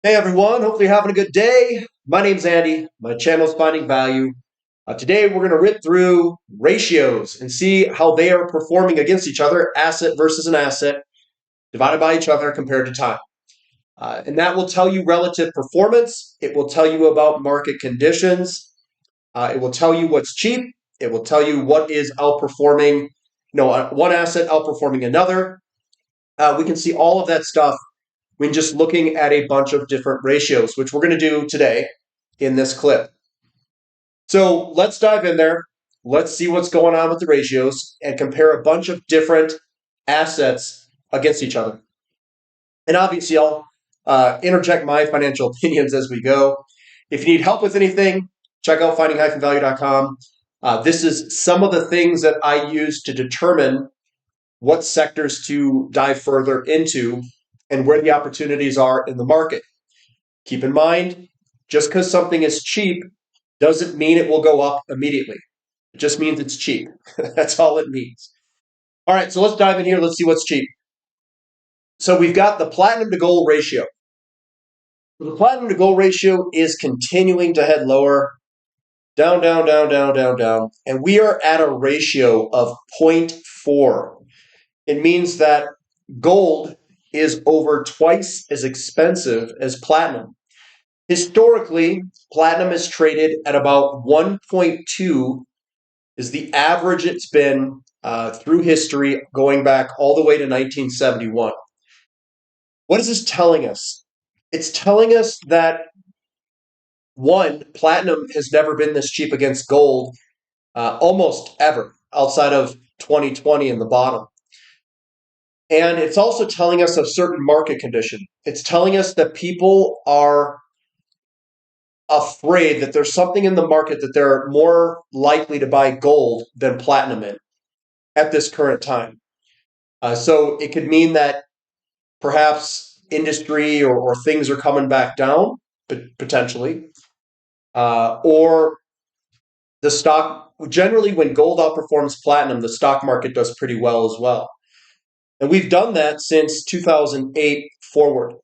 Hey everyone, hopefully you're having a good day. My name's Andy. My channel is Finding Value. Today we're going to rip through ratios and see how they are performing against each other, asset versus an asset, divided by each other compared to time. And that will tell you relative performance. It will tell you about market conditions. It will tell you what's cheap. It will tell you what is outperforming, one asset outperforming another. We can see all of that stuff when just looking at a bunch of different ratios, which we're going to do today in this clip. So let's dive in there. Let's see what's going on with the ratios and compare a bunch of different assets against each other. And obviously, I'll interject my financial opinions as we go. If you need help with anything, check out finding-value.com. This is some of the things that I use to determine what sectors to dive further into and where the opportunities are in the market. Keep in mind, just because something is cheap doesn't mean it will go up immediately. It just means it's cheap. That's all it means. All right, so let's dive in here. Let's see what's cheap. So we've got the platinum to gold ratio. The platinum to gold ratio is continuing to head lower, down, down, down, down, down, down. And we are at a ratio of 0.4. It means that gold is over twice as expensive as platinum. Historically, platinum is traded at about 1.2 is the average it's been through history going back all the way to 1971. What is this telling us? It's telling us that one, platinum has never been this cheap against gold almost ever outside of 2020 in the bottom. And it's also telling us a certain market condition. It's telling us that people are afraid that there's something in the market that they're more likely to buy gold than platinum in at this current time. So it could mean that perhaps industry or things are coming back down, potentially, or the stock. Generally, when gold outperforms platinum, the stock market does pretty well as well. And we've done that since 2008 forward.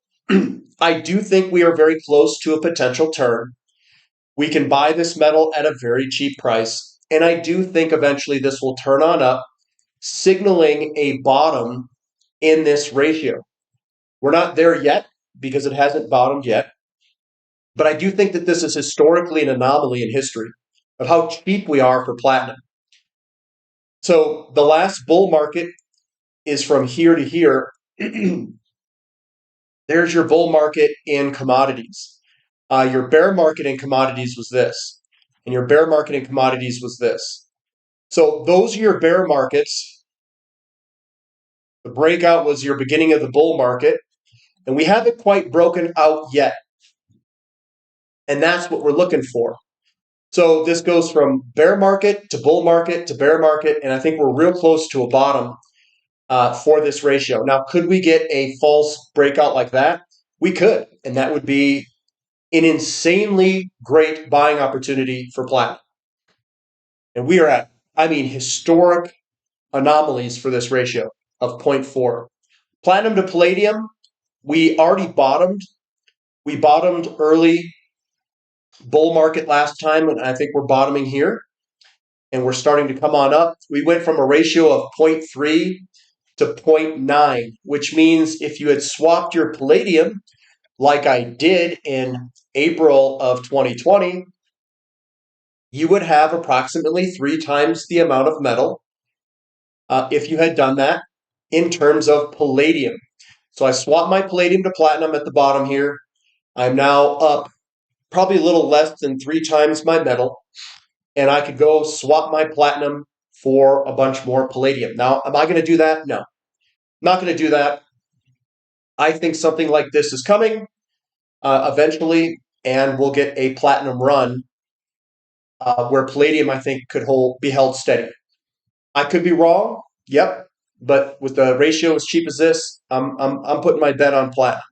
I do think we are very close to a potential turn. We can buy this metal at a very cheap price. And I do think eventually this will turn on up, signaling a bottom in this ratio. We're not there yet because it hasn't bottomed yet. But I do think that this is historically an anomaly in history of how cheap we are for platinum. So the last bull market is from here to here. There's your bull market in commodities. Your bear market in commodities was this, and your bear market in commodities was this. So those are your bear markets. The breakout was your beginning of the bull market, and we haven't quite broken out yet. And that's what we're looking for. So this goes from bear market to bull market to bear market, and I think we're real close to a bottom for this ratio. Now, could we get a false breakout like that? We could, and that would be an insanely great buying opportunity for platinum. And we are at, historic anomalies for this ratio of 0.4. Platinum to palladium, we already bottomed. We bottomed early bull market last time, and I think we're bottoming here. And we're starting to come on up. We went from a ratio of 0.3 to 0.9, which means if you had swapped your palladium like I did in April of 2020, you would have approximately 3 times the amount of metal if you had done that in terms of palladium. So I swapped my palladium to platinum at the bottom here. I'm now up probably a little less than 3 times my metal, and I could go swap my platinum for a bunch more palladium. Now, am I going to do that? No, I'm not going to do that. I think something like this is coming eventually, and we'll get a platinum run where palladium, I think, could be held steady. I could be wrong. Yep. But with the ratio as cheap as this, I'm putting my bet on platinum.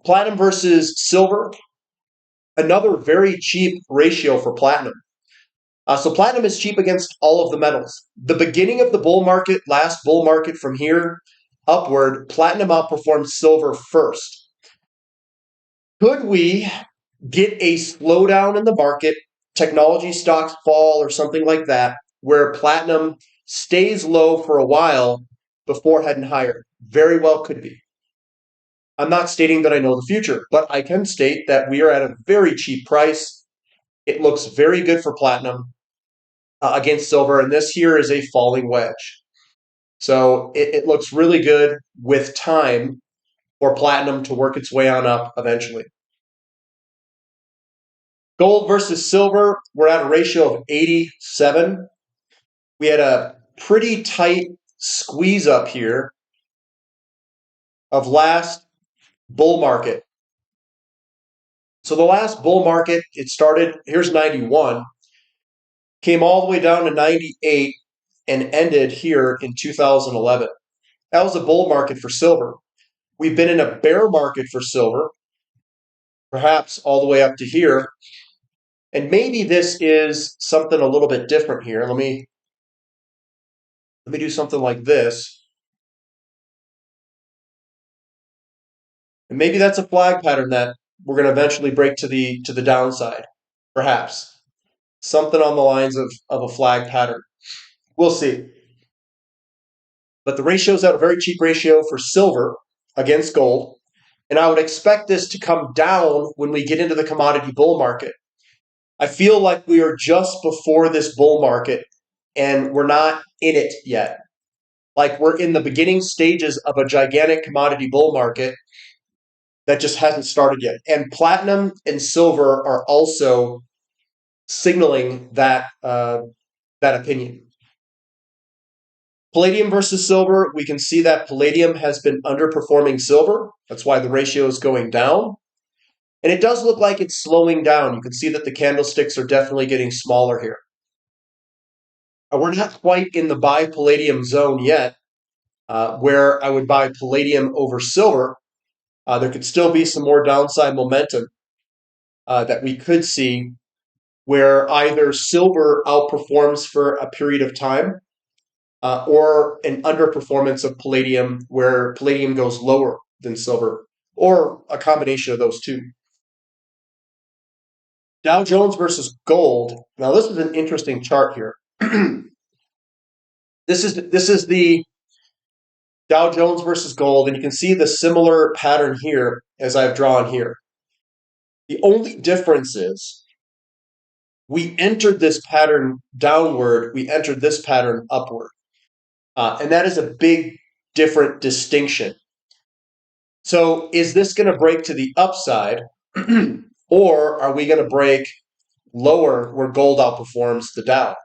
Platinum versus silver, another very cheap ratio for platinum. So platinum is cheap against all of the metals. The beginning of the bull market, last bull market from here upward, platinum outperformed silver first. Could we get a slowdown in the market, technology stocks fall or something like that, where platinum stays low for a while before heading higher? Very well could be. I'm not stating that I know the future, but I can state that we are at a very cheap price. It looks very good for platinum against silver, and this here is a falling wedge. So it looks really good with time for platinum to work its way on up eventually. Gold versus silver, we're at a ratio of 87. We had a pretty tight squeeze up here of last bull market. So the last bull market, it started, here's 91, came all the way down to 98 and ended here in 2011. That was a bull market for silver. We've been in a bear market for silver, perhaps all the way up to here. And maybe this is something a little bit different here. Let me do something like this. And maybe that's a flag pattern that we're going to eventually break to the downside. Perhaps. Something on the lines of a flag pattern. We'll see. But the ratio is at a very cheap ratio for silver against gold. And I would expect this to come down when we get into the commodity bull market. I feel like we are just before this bull market and we're not in it yet. Like we're in the beginning stages of a gigantic commodity bull market that just hasn't started yet. And platinum and silver are also signaling that that opinion. Palladium versus silver, we can see that palladium has been underperforming silver. That's why the ratio is going down. And it does look like it's slowing down. You can see that the candlesticks are definitely getting smaller here. We're not quite in the buy palladium zone yet, where I would buy palladium over silver. There could still be some more downside momentum that we could see where either silver outperforms for a period of time or an underperformance of palladium where palladium goes lower than silver, or a combination of those two. Dow Jones versus gold. Now this is an interesting chart here. This is the Dow Jones versus gold, and you can see the similar pattern here as I've drawn here. The only difference is we entered this pattern downward, we entered this pattern upward. And that is a big different distinction. So is this going to break to the upside, or are we going to break lower where gold outperforms the Dow?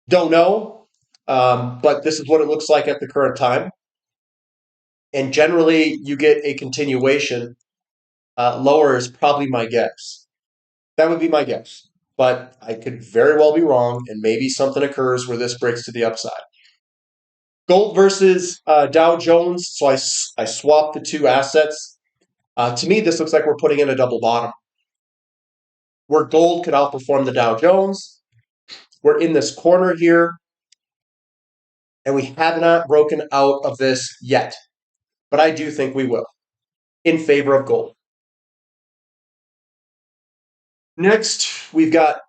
Don't know, but this is what it looks like at the current time. And generally, you get a continuation. Lower is probably my guess. That would be my guess. But I could very well be wrong, and maybe something occurs where this breaks to the upside. Gold versus Dow Jones. So I swapped the two assets. To me, this looks like we're putting in a double bottom, where gold could outperform the Dow Jones. We're in this corner here, and we have not broken out of this yet. But I do think we will, in favor of gold. Next, we've got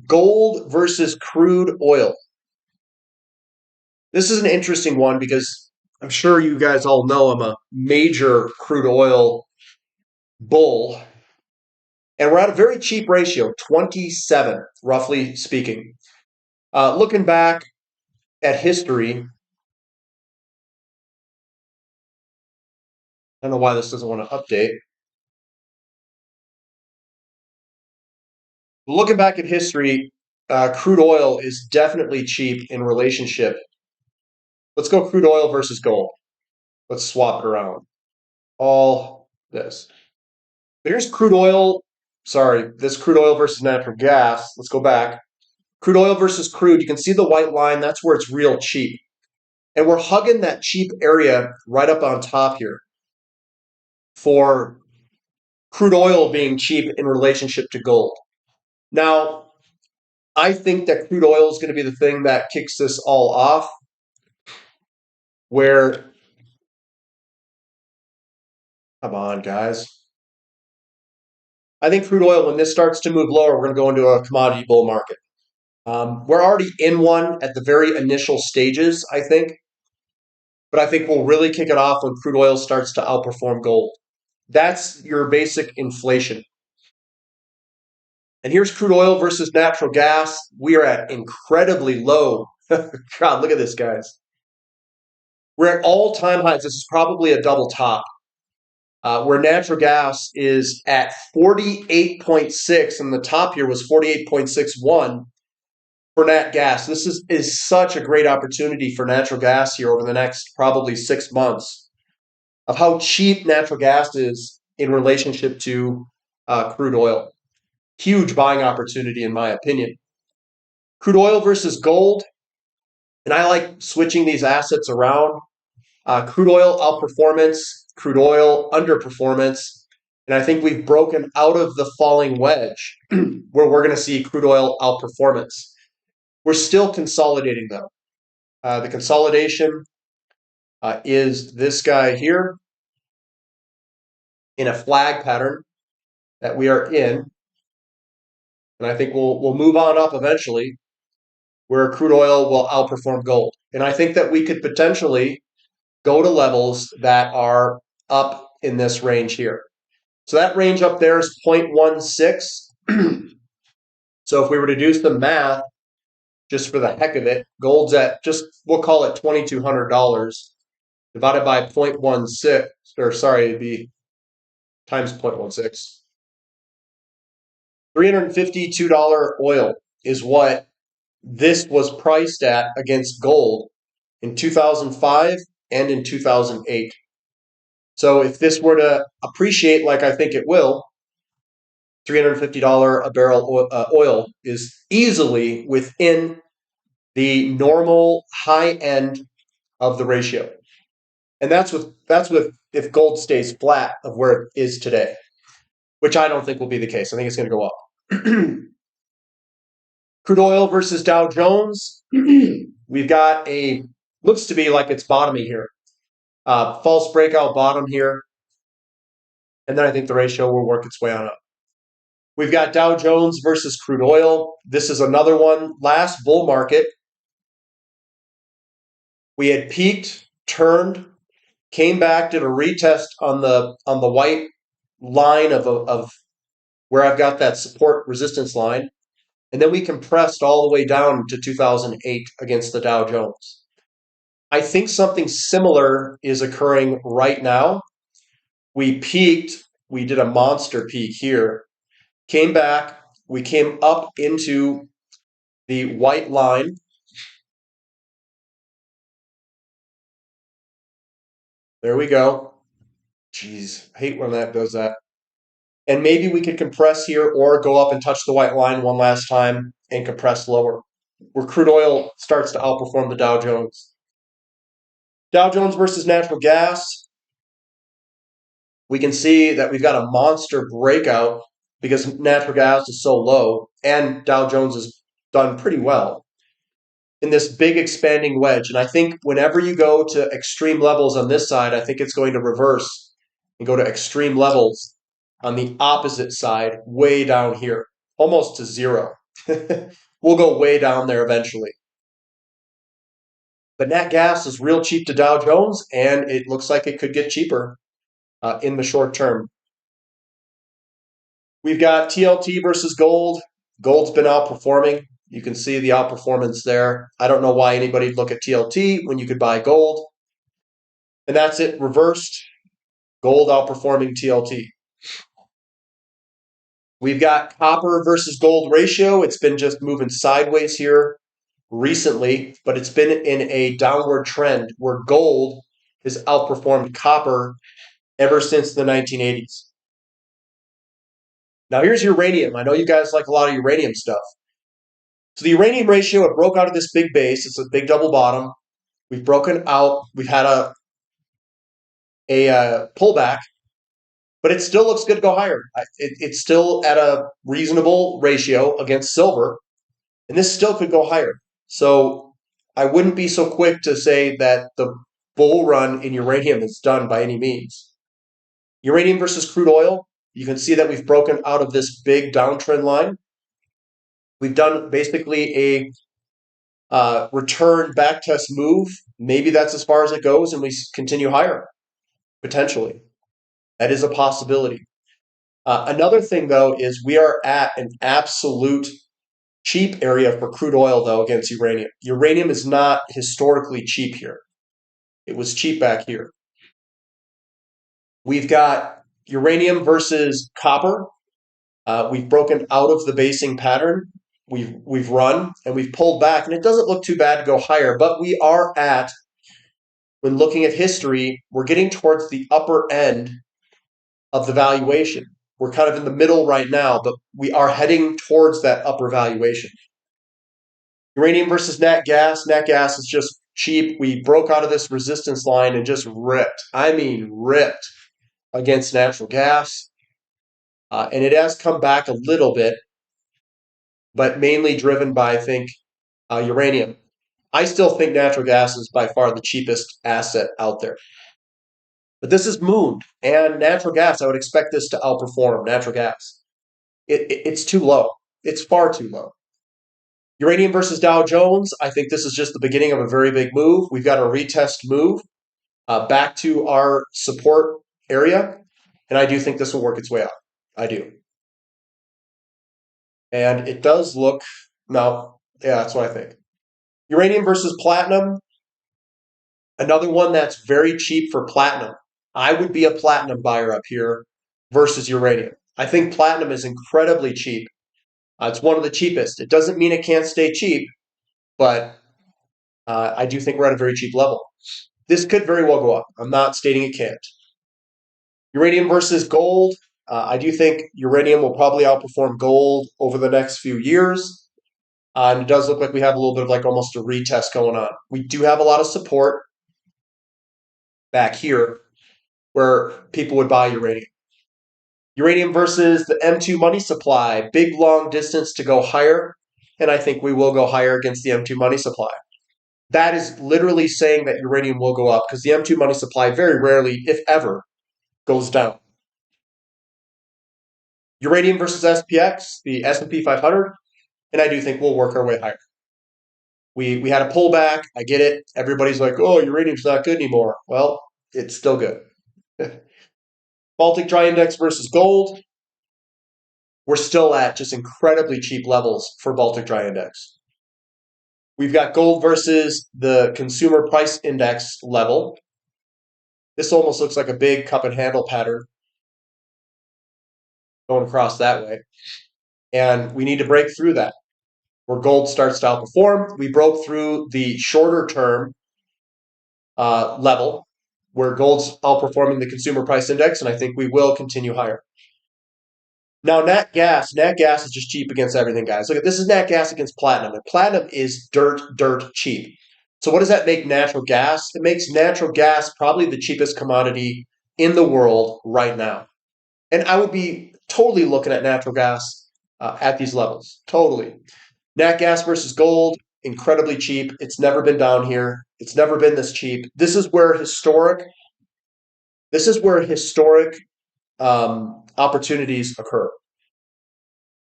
gold versus crude oil. This is an interesting one because I'm sure you guys all know I'm a major crude oil bull. And we're at a very cheap ratio, 27, roughly speaking. Looking back at history, I don't know why this doesn't want to update. Looking back at history, crude oil is definitely cheap in relationship. Let's go crude oil versus gold. Let's swap it around. All this. Here's crude oil. Sorry, this crude oil versus natural gas. Let's go back. Crude oil versus crude. You can see the white line. That's where it's real cheap. And we're hugging that cheap area right up on top here for crude oil being cheap in relationship to gold. Now, I think that crude oil is going to be the thing that kicks this all off, where, come on, guys. I think crude oil, when this starts to move lower, we're going to go into a commodity bull market. We're already in one at the very initial stages, I think, but I think we'll really kick it off when crude oil starts to outperform gold. That's your basic inflation. And here's crude oil versus natural gas. We are at incredibly low. God, look at this, guys. We're at all-time highs. This is probably a double top, where natural gas is at 48.6, and the top here was 48.61 for nat gas. This is such a great opportunity for natural gas here over the next probably 6 months of how cheap natural gas is in relationship to crude oil. Huge buying opportunity, in my opinion. Crude oil versus gold, and I like switching these assets around. Crude oil outperformance, crude oil underperformance, and I think we've broken out of the falling wedge where we're going to see crude oil outperformance. We're still consolidating, though. The consolidation is this guy here in a flag pattern that we are in. And I think we'll move on up eventually where crude oil will outperform gold. And I think that we could potentially go to levels that are up in this range here. So that range up there is 0.16. So if we were to do some math, just for the heck of it, gold's at just, we'll call it $2,200 divided by 0.16, or sorry, it'd be times 0.16. $352 oil is what this was priced at against gold in 2005 and in 2008. So if this were to appreciate like I think it will, $350 a barrel oil is easily within the normal high end of the ratio. And that's with if gold stays flat of where it is today, which I don't think will be the case. I think it's going to go up. Crude oil versus Dow Jones. We've got looks to be like it's bottoming here. False breakout bottom here. And then I think the ratio will work its way on up. We've got Dow Jones versus crude oil. This is another one. Last bull market, we had peaked, turned, came back, did a retest on the white line of where I've got that support resistance line. And then we compressed all the way down to 2008 against the Dow Jones. I think something similar is occurring right now. We peaked, we did a monster peak here, came back, we came up into the white line. There we go. Jeez, I hate when that does that. And maybe we could compress here or go up and touch the white line one last time and compress lower, where crude oil starts to outperform the Dow Jones. Dow Jones versus natural gas. We can see that we've got a monster breakout because natural gas is so low and Dow Jones has done pretty well in this big expanding wedge. And I think whenever you go to extreme levels on this side, I think it's going to reverse and go to extreme levels on the opposite side, way down here, almost to zero. We'll go way down there eventually. But nat gas is real cheap to Dow Jones, and it looks like it could get cheaper in the short term. We've got TLT versus gold. Gold's been outperforming. You can see the outperformance there. I don't know why anybody'd look at TLT when you could buy gold. And that's it, reversed. Gold outperforming TLT. We've got copper versus gold ratio. It's been just moving sideways here recently, but it's been in a downward trend where gold has outperformed copper ever since the 1980s. Now here's uranium. I know you guys like a lot of uranium stuff. So the uranium ratio, it broke out of this big base. It's a big double bottom. We've broken out. We've had a pullback, but it still looks good to go higher. It's still at a reasonable ratio against silver, and this still could go higher. So I wouldn't be so quick to say that the bull run in uranium is done by any means. Uranium versus crude oil. You can see that we've broken out of this big downtrend line. We've done basically a return backtest move. Maybe that's as far as it goes, and we continue higher, potentially. That is a possibility. Another thing, though, is we are at an absolute cheap area for crude oil, though, against uranium. Uranium is not historically cheap here. It was cheap back here. We've got uranium versus copper. We've broken out of the basing pattern. We've run and we've pulled back, and it doesn't look too bad to go higher, but we are at, when looking at history, we're getting towards the upper end of the valuation. We're kind of in the middle right now, but we are heading towards that upper valuation. Uranium versus nat gas. Nat gas is just cheap. We broke out of this resistance line and just ripped. I mean, ripped against natural gas. And it has come back a little bit, but mainly driven by, I think, uranium. I still think natural gas is by far the cheapest asset out there. But this is mooned, and natural gas, I would expect this to outperform natural gas. It's too low. It's far too low. Uranium versus Dow Jones, I think this is just the beginning of a very big move. We've got a retest move back to our support area, and I do think this will work its way up. I do. And it does look, no, yeah, that's what I think. Uranium versus platinum, another one that's very cheap for platinum. I would be a platinum buyer up here versus uranium. I think platinum is incredibly cheap. It's one of the cheapest. It doesn't mean it can't stay cheap, but I do think we're at a very cheap level. This could very well go up. I'm not stating it can't. Uranium versus gold. I do think uranium will probably outperform gold over the next few years. And it does look like we have a little bit of like almost a retest going on. We do have a lot of support back here where people would buy uranium. Uranium versus the M2 money supply. Big, long distance to go higher. And I think we will go higher against the M2 money supply. That is literally saying that uranium will go up because the M2 money supply very rarely, if ever, goes down. Uranium versus SPX, the S&P 500, and I do think we'll work our way higher. We had a pullback. I get it. Everybody's like, oh, uranium's not good anymore. Well, it's still good. Baltic Dry Index versus gold. We're still at just incredibly cheap levels for Baltic Dry Index. We've got gold versus the Consumer Price Index level. This almost looks like a big cup and handle pattern going across that way. And we need to break through that. Where gold starts to outperform, we broke through the shorter term level where gold's outperforming the Consumer Price Index, and I think we will continue higher. Now, nat gas is just cheap against everything, guys. Look at this is nat gas against platinum, and platinum is dirt cheap. So what does that make natural gas? It makes natural gas probably the cheapest commodity in the world right now. And I would be totally looking at natural gas at these levels. Totally. Nat gas versus gold, incredibly cheap. It's never been down here. It's never been this cheap. This is where historic opportunities occur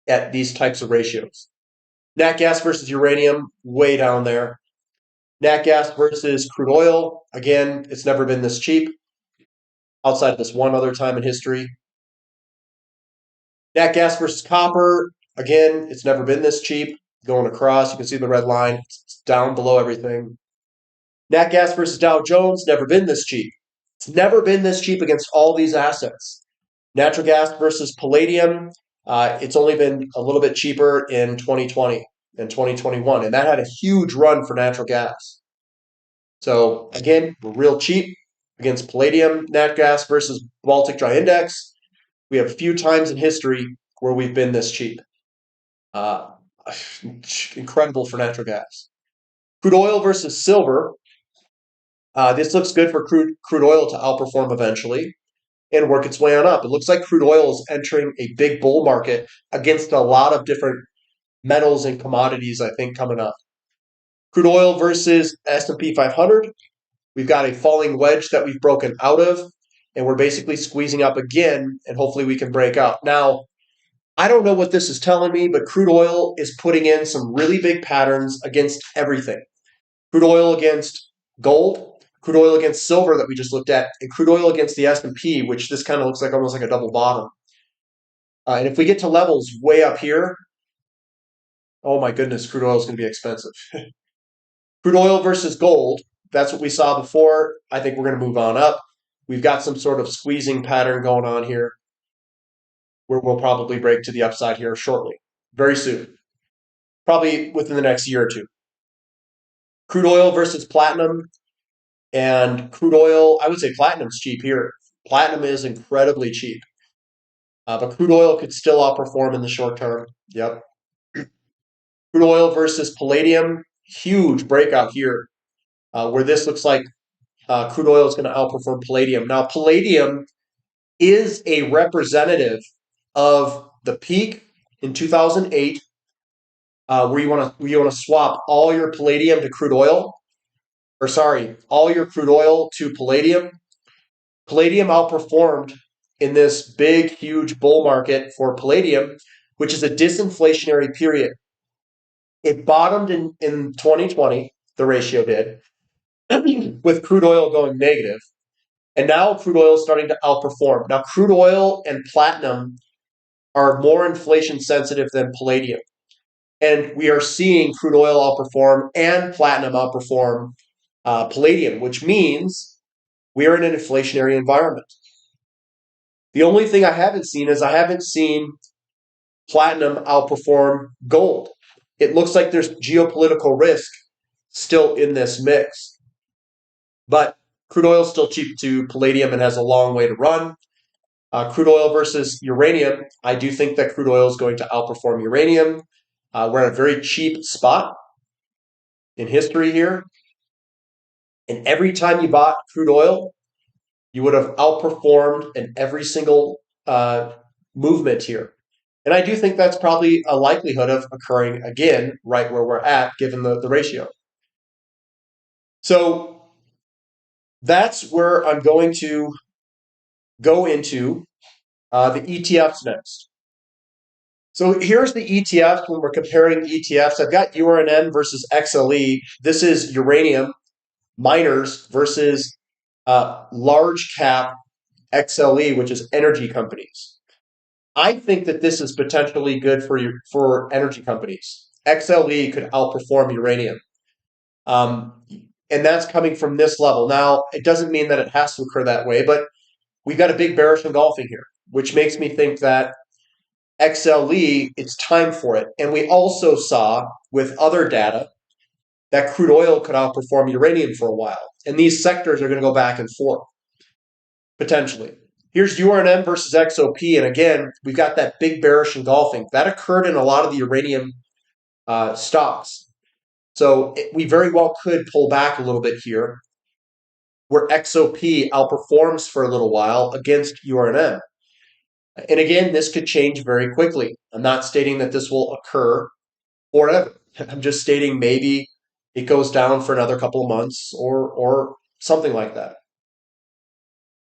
at these types of ratios. Nat gas versus uranium, way down there. Nat gas versus crude oil, again, it's never been this cheap outside of this one other time in history. Nat gas versus copper, again, it's never been this cheap. Going across, you can see the red line. It's down below everything. Nat gas versus Dow Jones, never been this cheap. It's never been this cheap against all these assets. Natural gas versus palladium, it's only been a little bit cheaper in 2020 and 2021, and that had a huge run for natural gas. So again, we're real cheap against palladium. Nat gas versus Baltic Dry Index, we have a few times in history where we've been this cheap. Incredible for natural gas. Crude oil versus silver. This looks good for crude oil to outperform eventually and work its way on up. It looks like crude oil is entering a big bull market against a lot of different metals and commodities, I think, coming up. Crude oil versus S&P 500. We've got a falling wedge that we've broken out of. and we're basically squeezing up again, and hopefully we can break out. Now, I don't know what this is telling me, but crude oil is putting in some really big patterns against everything. Crude oil against gold, crude oil against silver that we just looked at, and crude oil against the S&P, which this kind of looks like almost like a double bottom. And if we get to levels way up here, oh my goodness, crude oil is going to be expensive. Crude oil versus gold, that's what we saw before. I think we're going to move on up. We've got some sort of squeezing pattern going on here where we'll probably break to the upside here shortly, very soon, probably within the next year or two. Crude oil versus platinum, and crude oil, I would say platinum's cheap here. Platinum is incredibly cheap, but crude oil could still outperform in the short term. Yep. Crude oil versus palladium, huge breakout here, where this looks like crude oil is going to outperform palladium. Now, palladium is a representative of the peak in 2008, where you want to swap all your palladium to crude oil, or sorry, all your crude oil to palladium. Palladium outperformed in this big, huge bull market for palladium, which is a disinflationary period. It bottomed in 2020, the ratio did, with crude oil going negative. And now crude oil is starting to outperform. Now, crude oil and platinum are more inflation sensitive than palladium. And we are seeing crude oil outperform and platinum outperform palladium, which means we are in an inflationary environment. The only thing I haven't seen platinum outperform gold. It looks like there's geopolitical risk still in this mix. But crude oil is still cheap to palladium and has a long way to run. Crude oil versus uranium, I do think that crude oil is going to outperform uranium. We're at a very cheap spot in history here. And every time you bought crude oil, you would have outperformed in every single movement here. And I do think that's probably a likelihood of occurring again right where we're at, given the ratio. So that's where I'm going to go into the ETFs next. So here's the ETFs when we're comparing ETFs. I've got URNM versus XLE. This is uranium miners versus large cap XLE, which is energy companies. I think that this is potentially good for energy companies. XLE could outperform uranium. And that's coming from this level. Now, it doesn't mean that it has to occur that way, but we've got a big bearish engulfing here, which makes me think that XLE, it's time for it. And we also saw with other data that crude oil could outperform uranium for a while. And these sectors are going to go back and forth, potentially. Here's URNM versus XOP. And again, we've got that big bearish engulfing. That occurred in a lot of the uranium stocks. So we very well could pull back a little bit here, where XOP outperforms for a little while against URNM. And again, this could change very quickly. I'm not stating that this will occur forever. I'm just stating maybe it goes down for another couple of months or something like that.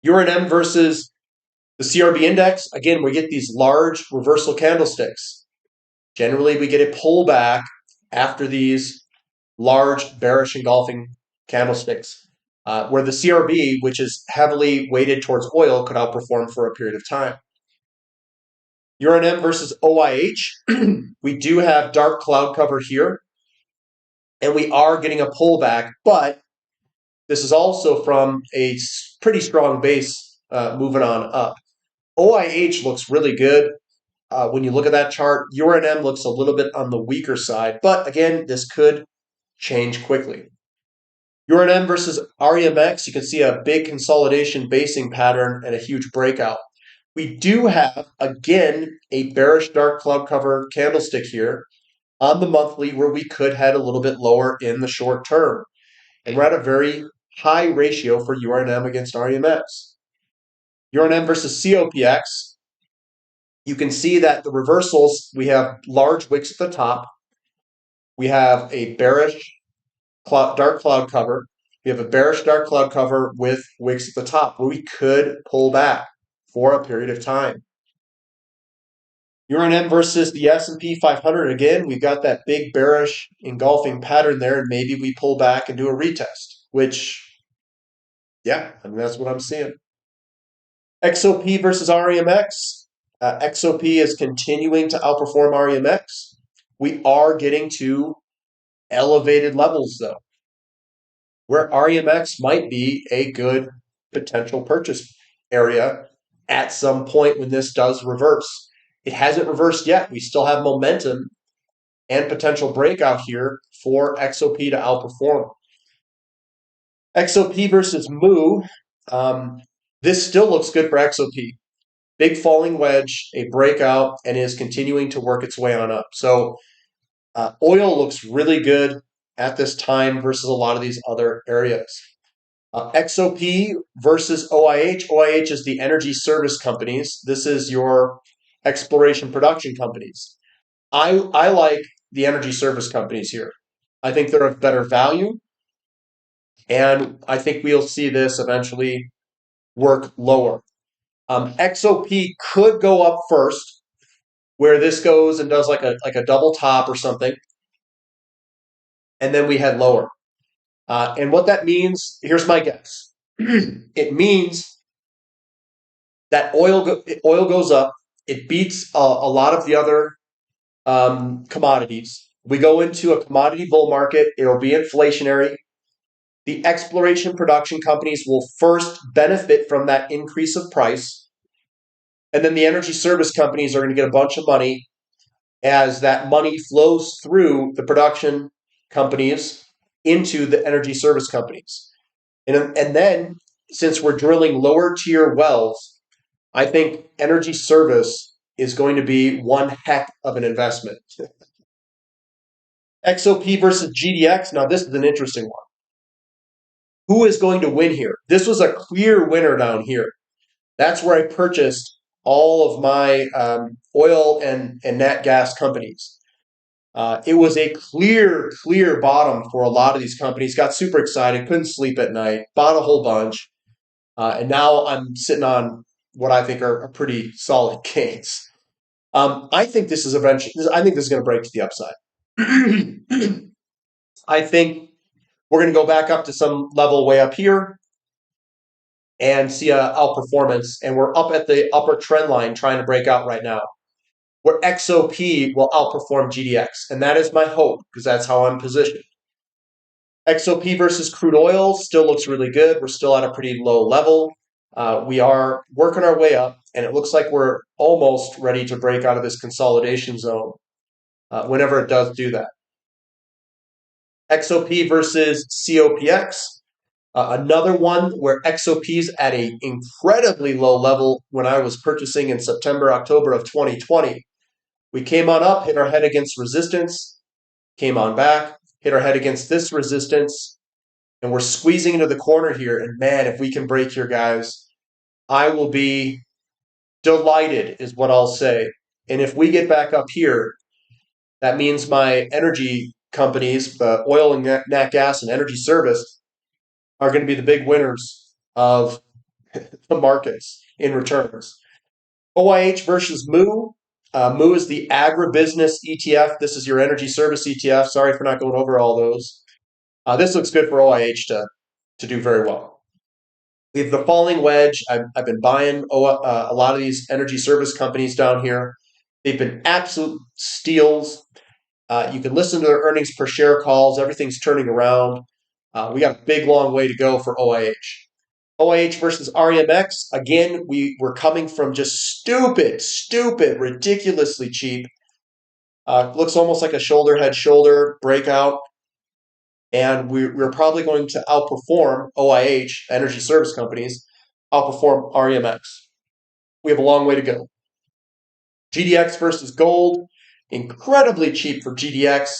URNM versus the CRB index. Again, we get these large reversal candlesticks. Generally, we get a pullback after these large bearish engulfing candlesticks, where the CRB, which is heavily weighted towards oil, could outperform for a period of time. URNM versus OIH. We do have dark cloud cover here, and we are getting a pullback, but this is also from a pretty strong base moving on up. OIH looks really good. When you look at that chart, URNM looks a little bit on the weaker side, but again, this could change quickly. URNM versus REMX, you can see a big consolidation basing pattern and a huge breakout. We do have, again, a bearish dark cloud cover candlestick here on the monthly where we could head a little bit lower in the short term. And we're at a very high ratio for URNM against REMX. URNM versus COPX, you can see that the reversals, we have large wicks at the top. We have a bearish dark cloud cover. We have a bearish dark cloud cover with wicks at the top where we could pull back for a period of time. Uranium versus the S&P 500. Again, we've got that big bearish engulfing pattern there, and maybe we pull back and do a retest, which, yeah, I mean, that's what I'm seeing. XOP versus REMX. XOP is continuing to outperform REMX. We are getting to elevated levels, though, where REMX might be a good potential purchase area at some point when this does reverse. It hasn't reversed yet. We still have momentum and potential breakout here for XOP to outperform. XOP versus MU. This still looks good for XOP. Big falling wedge, a breakout, and is continuing to work its way on up. So oil looks really good at this time versus a lot of these other areas. XOP versus OIH. OIH is the energy service companies. This is your exploration production companies. I like the energy service companies here. I think they're of better value, and I think we'll see this eventually work lower. XOP could go up first, where this goes and does like a double top or something, and then we head lower. And what that means, here's my guess. It means that oil goes up. It beats a lot of the other commodities. We go into a commodity bull market. It'll be inflationary. The exploration production companies will first benefit from that increase of price. And then the energy service companies are going to get a bunch of money as that money flows through the production companies into the energy service companies. And then, since we're drilling lower tier wells, I think energy service is going to be one heck of an investment. XOP versus GDX. Now, this is an interesting one. Who is going to win here? This was a clear winner down here. That's where I purchased all of my oil and nat gas companies. It was a clear bottom for a lot of these companies. Got super excited, couldn't sleep at night, bought a whole bunch. And now I'm sitting on what I think are pretty solid gains. I think this is eventually. I think this is going to break to the upside. I think we're going to go back up to some level way up here and see a outperformance. And we're up at the upper trend line trying to break out right now, where XOP will outperform GDX. And that is my hope, because that's how I'm positioned. XOP versus crude oil still looks really good. We're still at a pretty low level. We are working our way up, and it looks like we're almost ready to break out of this consolidation zone whenever it does do that. XOP versus COPX. Another one where XOP's at an incredibly low level when I was purchasing in September, October of 2020. We came on up, hit our head against resistance, came on back, hit our head against this resistance, and we're squeezing into the corner here. And man, if we can break here, guys, I will be delighted, is what I'll say. And if we get back up here, that means my energy companies, the oil and nat gas and energy service, are going to be the big winners of the markets in returns. OIH versus MU. MU is the agribusiness ETF. This is your energy service ETF. Sorry for not going over all those. This looks good for OIH to do very well. We have the falling wedge. I've been buying a lot of these energy service companies down here. They've been absolute steals. You can listen to their earnings per share calls. Everything's turning around. We got a big, long way to go for OIH. OIH versus REMX. Again, we're coming from just stupid, ridiculously cheap. Looks almost like a shoulder head shoulder breakout. And we're probably going to outperform OIH, energy service companies, outperform REMX. We have a long way to go. GDX versus gold. Incredibly cheap for GDX.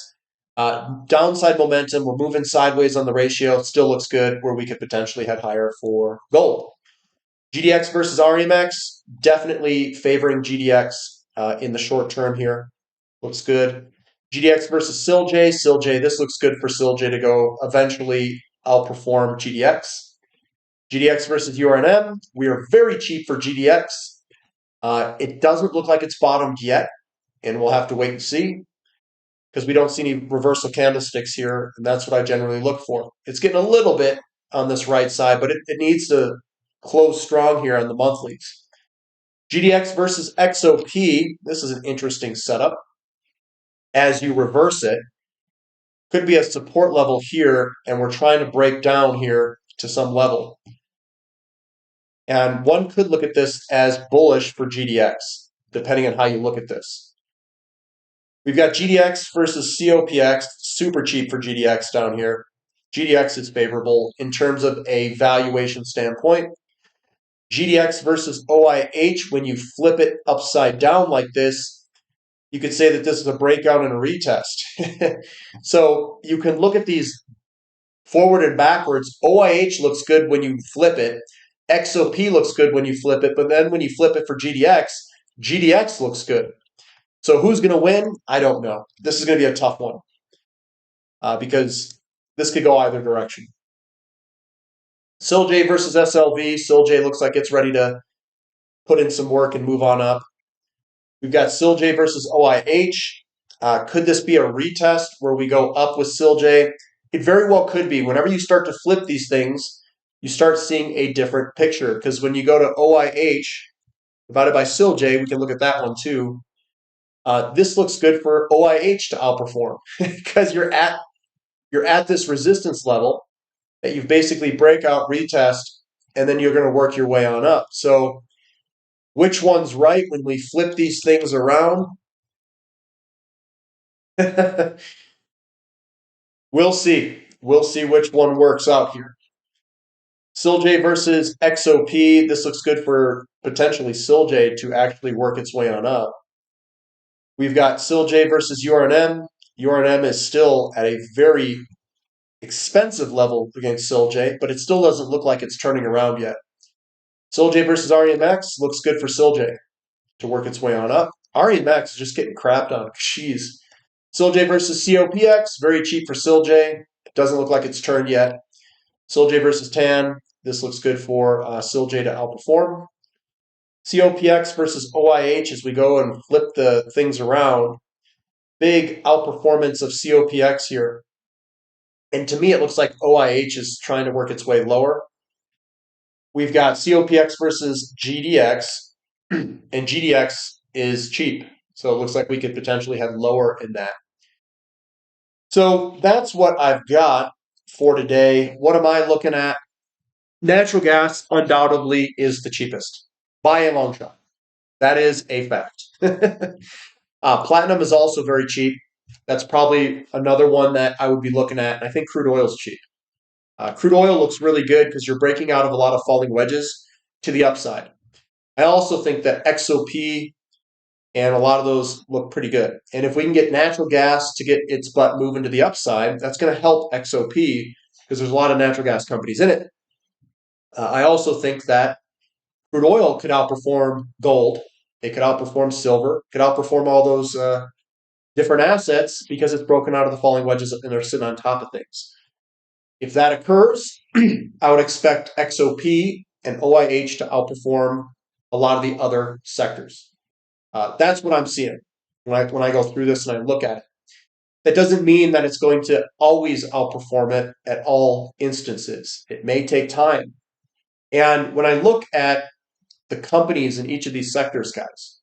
Downside momentum, we're moving sideways on the ratio. It still looks good, where we could potentially head higher for gold. GDX versus REMX, definitely favoring GDX in the short term here. Looks good. GDX versus SILJ. SILJ, this looks good for SILJ to go eventually outperform GDX. GDX versus URNM, we are very cheap for GDX. It doesn't look like it's bottomed yet, and we'll have to wait and see because we don't see any reversal candlesticks here, and that's what I generally look for. It's getting a little bit on this right side, but it needs to close strong here on the monthlies. GDX versus XOP, this is an interesting setup. As you reverse it, could be a support level here, and we're trying to break down here to some level. And one could look at this as bullish for GDX, depending on how you look at this. We've got GDX versus COPX, super cheap for GDX down here. GDX is favorable in terms of a valuation standpoint. GDX versus OIH, when you flip it upside down like this, you could say that this is a breakout and a retest. So you can look at these forward and backwards. OIH looks good when you flip it. XOP looks good when you flip it. But then when you flip it for GDX, GDX looks good. So who's going to win? I don't know. This is going to be a tough one because this could go either direction. SILJ versus SLV. SILJ looks like it's ready to put in some work and move on up. We've got SILJ versus OIH. Could this be a retest where we go up with SILJ? It very well could be. Whenever you start to flip these things, you start seeing a different picture. Because when you go to OIH divided by SILJ, we can look at that one too. This looks good for OIH to outperform because you're at this resistance level that you basically break out, retest, and then you're going to work your way on up. So which one's right when we flip these things around? We'll see. We'll see which one works out here. SILJ versus XOP. This looks good for potentially SILJ to actually work its way on up. We've got SILJ versus URNM. URNM is still at a very expensive level against SILJ, but it still doesn't look like it's turning around yet. SILJ versus REMX looks good for SILJ to work its way on up. REMX is just getting crapped on. Jeez. SILJ versus COPX, very cheap for SILJ. It doesn't look like it's turned yet. SILJ versus TAN, this looks good for SILJ to outperform. COPX versus OIH, as we go and flip the things around, big outperformance of COPX here. And to me, it looks like OIH is trying to work its way lower. We've got COPX versus GDX, and GDX is cheap. So it looks like we could potentially have lower in that. So that's what I've got for today. What am I looking at? Natural gas undoubtedly is the cheapest by a long shot. That is a fact. Platinum is also very cheap. That's probably another one that I would be looking at. I think crude oil is cheap. Crude oil looks really good because you're breaking out of a lot of falling wedges to the upside. I also think that XOP and a lot of those look pretty good. And if we can get natural gas to get its butt moving to the upside, that's going to help XOP because there's a lot of natural gas companies in it. I also think that crude oil could outperform gold. It could outperform silver. It could outperform all those different assets because it's broken out of the falling wedges and they're sitting on top of things. If that occurs, I would expect XOP and OIH to outperform a lot of the other sectors. That's what I'm seeing when I go through this and I look at it. That doesn't mean that it's going to always outperform it at all instances. It may take time. And when I look at the companies in each of these sectors, guys,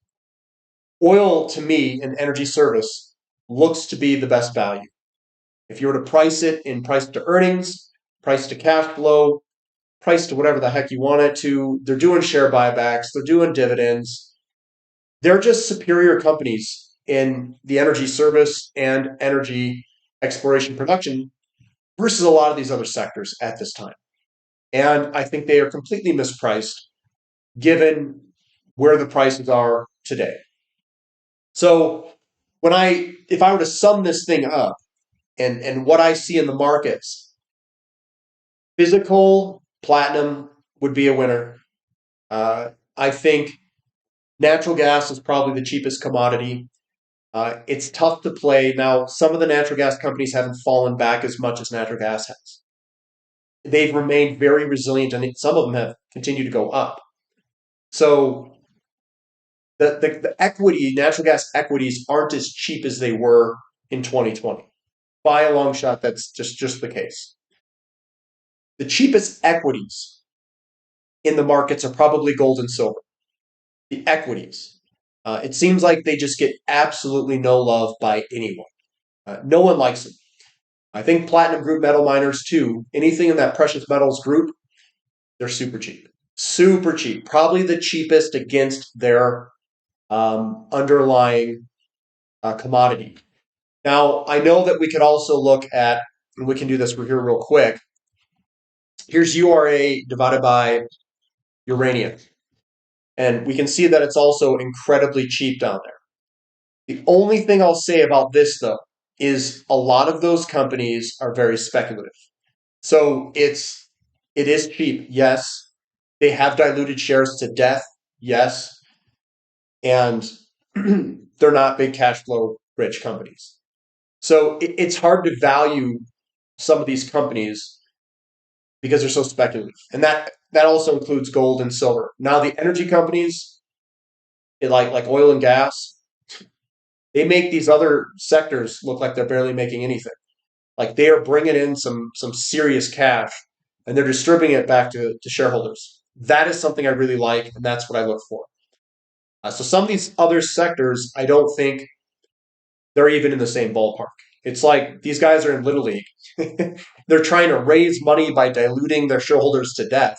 oil to me in energy service looks to be the best value. If you were to price it in price to earnings, price to cash flow, price to whatever the heck you want it to, they're doing share buybacks, they're doing dividends. They're just superior companies in the energy service and energy exploration production versus a lot of these other sectors at this time. And I think they are completely mispriced given where the prices are today. So if I were to sum this thing up and what I see in the markets, physical platinum would be a winner. I think natural gas is probably the cheapest commodity. It's tough to play. Now, some of the natural gas companies haven't fallen back as much as natural gas has. they've remained very resilient, and some of them have continued to go up. So the equity, natural gas equities aren't as cheap as they were in 2020. By a long shot, that's just the case. The cheapest equities in the markets are probably gold and silver. The equities. It seems like they just get absolutely no love by anyone. No one likes them. I think platinum group metal miners too. Anything in that precious metals group, they're super cheap. Super cheap. Probably the cheapest against their underlying commodity. Now, I know that we could also look at, and we can do this here real quick. Here's URA divided by uranium. And we can see that it's also incredibly cheap down there. The only thing I'll say about this, though, is a lot of those companies are very speculative. So it is cheap, yes. They have diluted shares to death, yes. And they're not big cash flow rich companies. So it's hard to value some of these companies because they're so speculative. And that also includes gold and silver. Now the energy companies, like oil and gas, they make these other sectors look like they're barely making anything. Like they are bringing in some serious cash, and they're distributing it back to shareholders. That is something I really like, and that's what I look for. So some of these other sectors, I don't think they're even in the same ballpark. It's like these guys are in Little League. They're trying to raise money by diluting their shareholders to death,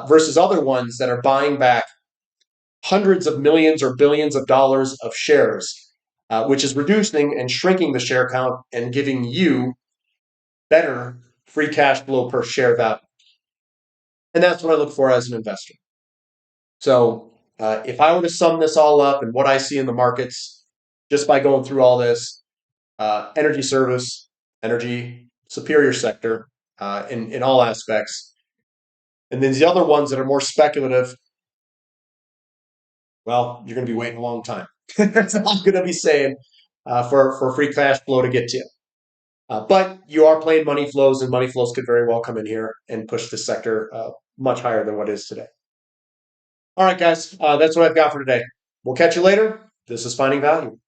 versus other ones that are buying back hundreds of millions or billions of dollars of shares, which is reducing and shrinking the share count and giving you better free cash flow per share value. And that's what I look for as an investor. So if I were to sum this all up and what I see in the markets just by going through all this, energy service, energy superior sector in all aspects. And then the other ones that are more speculative, well, you're going to be waiting a long time. That's all I'm going to be saying for free cash flow to get to you. But you are playing money flows, and money flows could very well come in here and push this sector much higher than what it is today. All right, guys, that's what I've got for today. We'll catch you later. This is Finding Value.